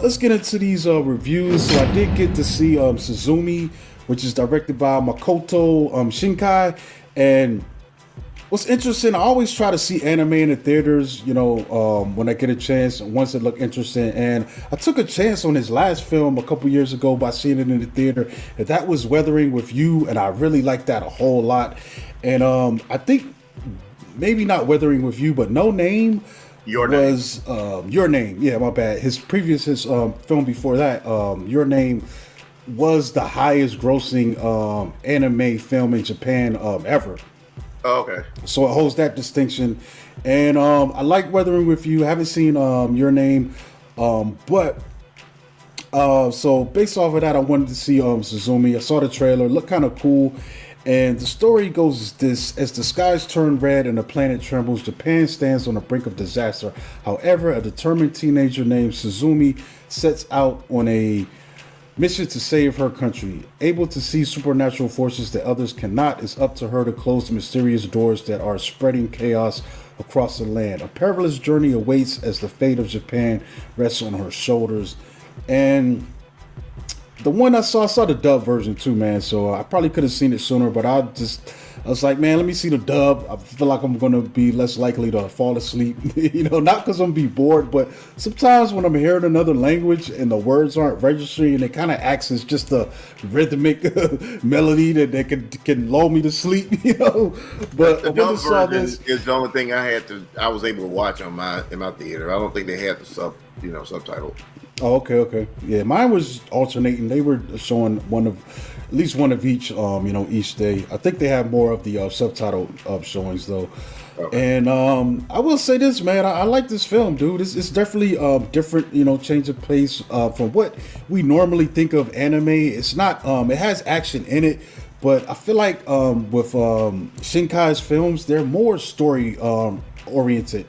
Let's get into these reviews. So I did get to see Suzume, which is directed by Makoto Shinkai. And what's interesting, I always try to see anime in the theaters, when I get a chance, once it look interesting. And I took a chance on his last film a couple years ago by seeing it in the theater. And that was Weathering with You, and I really liked that a whole lot. And I think maybe not Weathering with You, but No Name Your Name. was Your Name. Yeah, my bad. His film before that, Your Name, was the highest grossing anime film in Japan ever. Oh, okay. So it holds that distinction. And I like Weathering with You. I haven't seen Your Name, but so based off of that, I wanted to see Suzume. I saw the trailer, looked kind of cool. And the story goes this: as the skies turn red and the planet trembles, Japan stands on the brink of disaster. However, a determined teenager named Suzume sets out on a mission to save her country. Able to see supernatural forces that others cannot, it's up to her to close the mysterious doors that are spreading chaos across the land. A perilous journey awaits as the fate of Japan rests on her shoulders. And the one I saw the dub version too, man. So I probably could have seen it sooner, but I was like, man, let me see the dub. I feel like I'm gonna be less likely to fall asleep. Not because I'm be bored, but sometimes when I'm hearing another language and the words aren't registering, and it kind of acts as just a rhythmic melody that can lull me to sleep. But The when I dub saw version this, is the only thing I was able to watch in my theater. I don't think they had the subtitle. oh, okay. Yeah, mine was alternating. They were showing at least one of each, each day. I think they have more of the subtitle showings though. Okay. And I will say this, man, I like this film, dude. It's definitely different, change of pace from what we normally think of anime. It's not. It has action in it, but I feel like with Shinkai's films, they're more story oriented.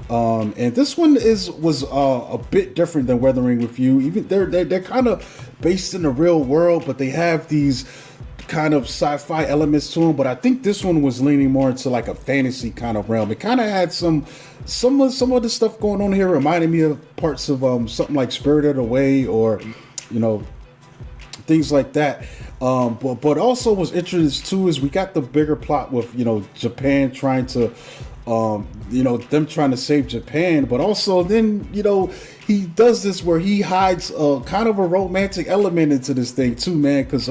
And this one was a bit different than Weathering with You. Even they're kind of based in the real world, but they have these kind of sci-fi elements to them. But I think this one was leaning more into like a fantasy kind of realm. It kind of had some of the stuff going on here reminded me of parts of something like Spirited Away or things like that. But also what's interesting too is we got the bigger plot with Japan trying to them trying to save Japan, but also then he does this where he hides kind of a romantic element into this thing too, man. Because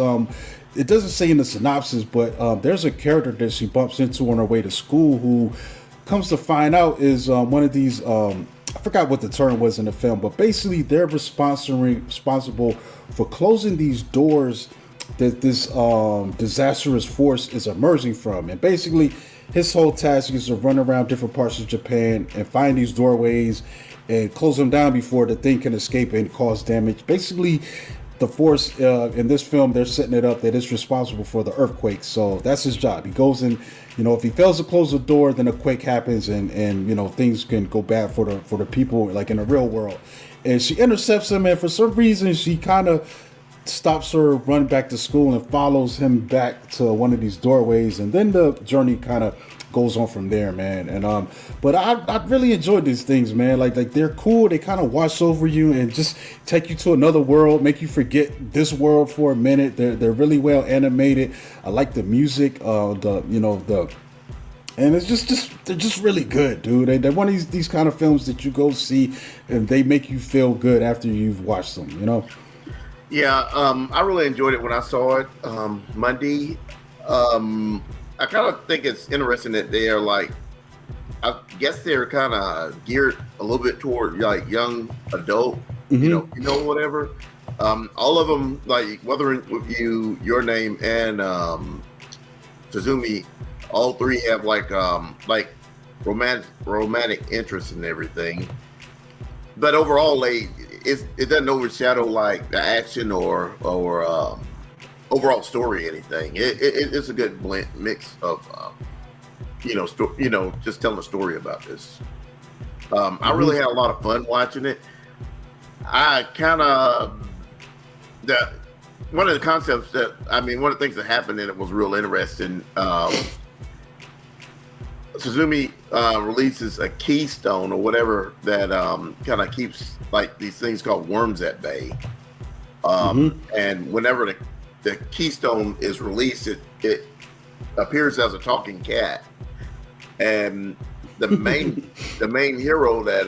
it doesn't say in the synopsis, but there's a character that she bumps into on her way to school who comes to find out is one of these. I forgot what the term was in the film, but basically they're responsible for closing these doors that this disastrous force is emerging from. And basically his whole task is to run around different parts of Japan and find these doorways and close them down before the thing can escape and cause damage. Basically, the force in this film, they're setting it up that it's responsible for the earthquake. So that's his job. He goes in, if he fails to close the door, then a quake happens and things can go bad for the people like in the real world. And she intercepts him, and for some reason she kind of stops her run back to school and follows him back to one of these doorways, and then the journey kind of goes on from there, man. And but I really enjoyed these things, man. Like they're cool. They kind of wash over you and just take you to another world, make you forget this world for a minute. They're really well animated. I like the music, and it's just they're just really good, dude. They're one of these kind of films that you go see and they make you feel good after you've watched them. Yeah, I really enjoyed it when I saw it Monday. I kind of think it's interesting that they are like, I guess they're kind of geared a little bit toward like young adult, whatever. All of them, like Weathering with You, Your Name, and Suzume, all three have like romantic interest in everything. But overall, it doesn't overshadow like the action or overall story or anything. It's a good mix of just telling a story about this. I really had a lot of fun watching it. I kind of one of the concepts one of the things that happened in it was real interesting. Suzume releases a keystone or whatever that kind of keeps like these things called worms at bay. And whenever the keystone is released, it appears as a talking cat. And the main hero that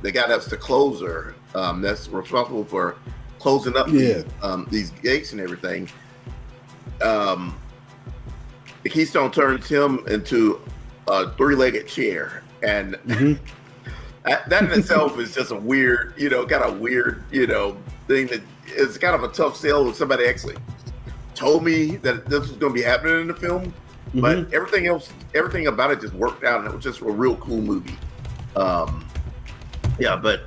the guy that's the closer, that's responsible for closing up these gates and everything. The keystone turns him into a 3-legged chair, and that in itself is just a weird, kind of weird, thing that is kind of a tough sell. When somebody actually told me that this was going to be happening in the film, but everything about it just worked out, and it was just a real cool movie. But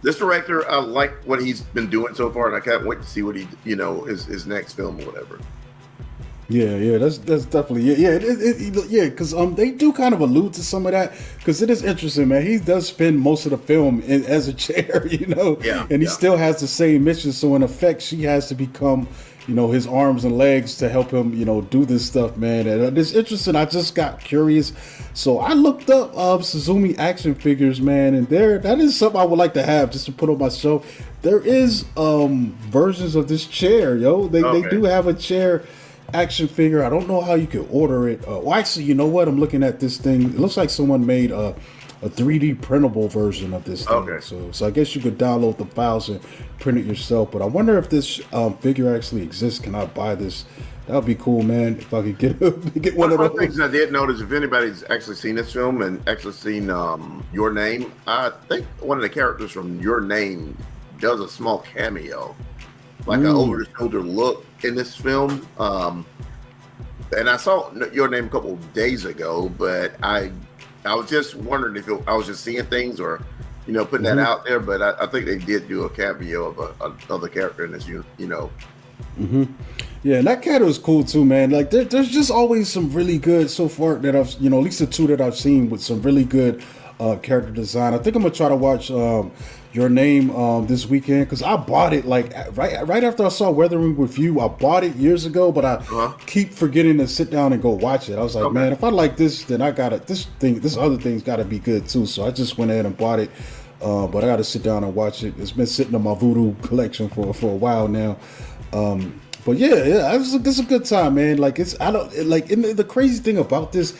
this director, I like what he's been doing so far, and I can't wait to see what he, his next film or whatever. Yeah, that's definitely because they do kind of allude to some of that, because it is interesting, man. He does spend most of the film as a chair, and he still has the same mission. So in effect, she has to become, his arms and legs to help him, do this stuff, man. And it's interesting. I just got curious, so I looked up Suzume action figures, man, and that is something I would like to have just to put on my shelf. There is versions of this chair, yo. They do have a chair action figure. I don't know how you can order it. Well, actually, you know what? I'm looking at this thing. It looks like someone made a 3D printable version of this thing. Okay. So I guess you could download the files and print it yourself. But I wonder if this figure actually exists. Can I buy this? That would be cool, man. If I could get one of those. One of the things I did notice, if anybody's actually seen this film and actually seen Your Name, I think one of the characters from Your Name does a small cameo, like an over-the-shoulder look in this film. And I saw Your Name a couple of days ago, but I was just wondering if I was just seeing things or, putting that out there. But I think they did do a cameo of another character in this, Yeah, and that cat was cool too, man. Like there's just always some really good so far that I've, at least the two that I've seen with some really good character design. I think I'm gonna try to watch Your Name this weekend, because I bought it like right after I saw Weathering with You. I bought it years ago, but I keep forgetting to sit down and go watch it. I was like, man, if I like this, then I got it. This other thing's got to be good too. So I just went ahead and bought it, but I got to sit down and watch it. It's been sitting in my Voodoo collection for a while now. But yeah, it's a good time, man. Like the crazy thing about this.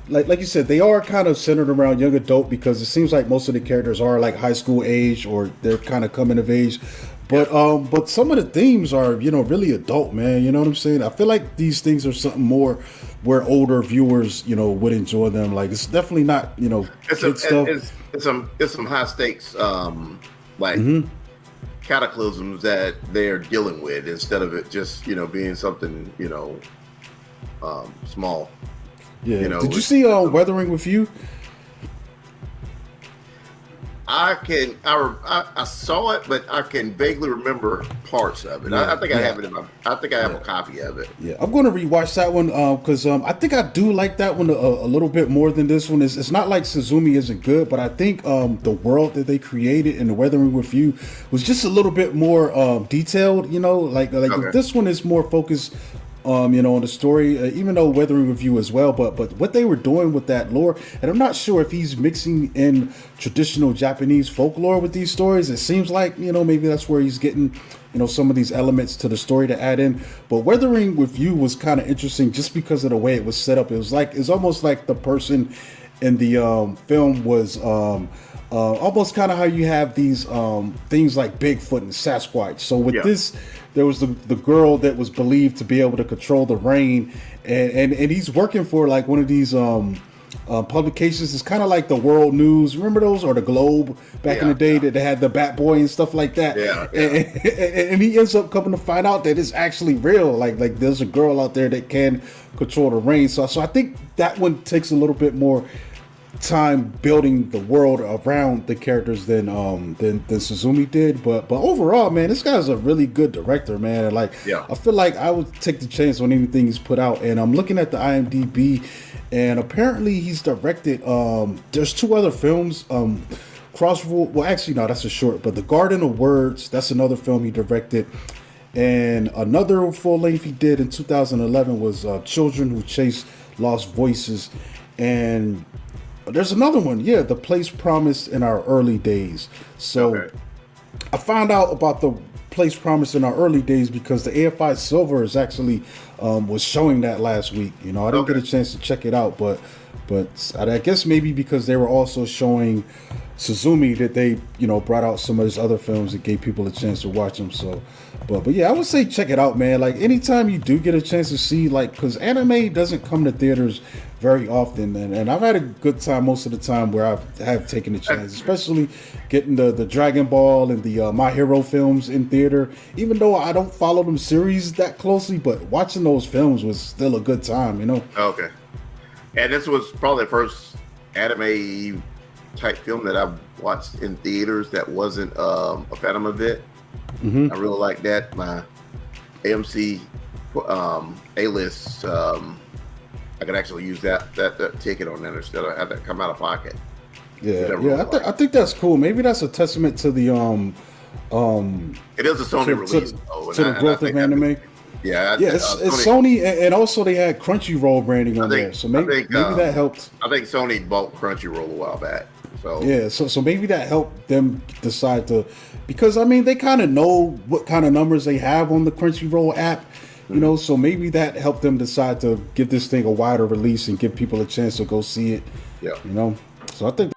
Like you said, they are kind of centered around young adult, because it seems like most of the characters are like high school age, or they're kind of coming of age. But some of the themes are, really adult, man. You know what I'm saying? I feel like these things are something more where older viewers, would enjoy them. Like, it's definitely not, kid stuff. It's some high stakes, cataclysms that they're dealing with, instead of it just, being something, small. Yeah. Did you see Weathering with You? I saw it, but I can vaguely remember parts of it. I think I have it I think I have a copy of it. Yeah, I'm going to rewatch that one because I think I do like that one a little bit more than this one. It's not like Suzume isn't good, but I think the world that they created in the Weathering with You was just a little bit more detailed. This one is more focused on the story, even though Weathering with You as well, but what they were doing with that lore, and I'm not sure if he's mixing in traditional Japanese folklore with these stories. It seems like, maybe that's where he's getting, some of these elements to the story to add in. But Weathering with You was kind of interesting just because of the way it was set up. It's almost like the person in the film was almost kind of how you have these things like Bigfoot and Sasquatch. So with this, there was the girl that was believed to be able to control the rain, and he's working for like one of these publications. It's kind of like the World News, remember those, or the Globe back in the day that they had the Bat Boy and stuff like that. And he ends up coming to find out that it's actually real. Like there's a girl out there that can control the rain. So I think that one takes a little bit more time building the world around the characters than Suzume did, but overall, man, this guy's a really good director, man. And I feel like I would take the chance on anything he's put out. And I'm looking at the IMDb, and apparently he's directed there's 2 other films, Crossroad, well actually no, that's a short, but The Garden of Words, that's another film he directed. And another full length he did in 2011 was Children Who Chase Lost Voices. And There's another one. Yeah, The Place Promised in Our Early Days. So Okay. I found out about The Place Promised in Our Early Days because the AFI Silver is actually was showing that last week. You know, I didn't get a chance to check it out, but I guess maybe because they were also showing Suzume that they, you know, brought out some of his other films that gave people a chance to watch them. So, but yeah, I would say check it out, man. Like anytime you do get a chance to see, like, because anime doesn't come to theaters very often, and I've had a good time most of the time where I have taken the chance, especially getting the Dragon Ball and the My Hero films in theater. Even though I don't follow them series that closely, but watching those films was still a good time, you know. Okay. And this was probably the first anime type film that I've watched in theaters that wasn't a Phantom event. I really like that. My AMC A-list, I could actually use that ticket on that instead of have that come out of pocket. Yeah, I think that's cool. Maybe that's a testament to the it is a Sony release though, to the growth of anime. It's Sony, and also they had Crunchyroll branding on there, so maybe that helped. I think Sony bought Crunchyroll a while back, so yeah, so maybe that helped them decide to, because I mean they kind of know what kind of numbers they have on the Crunchyroll app, you know, so maybe that helped them decide to give this thing a wider release and give people a chance to go see it. Yeah, you know, so I think.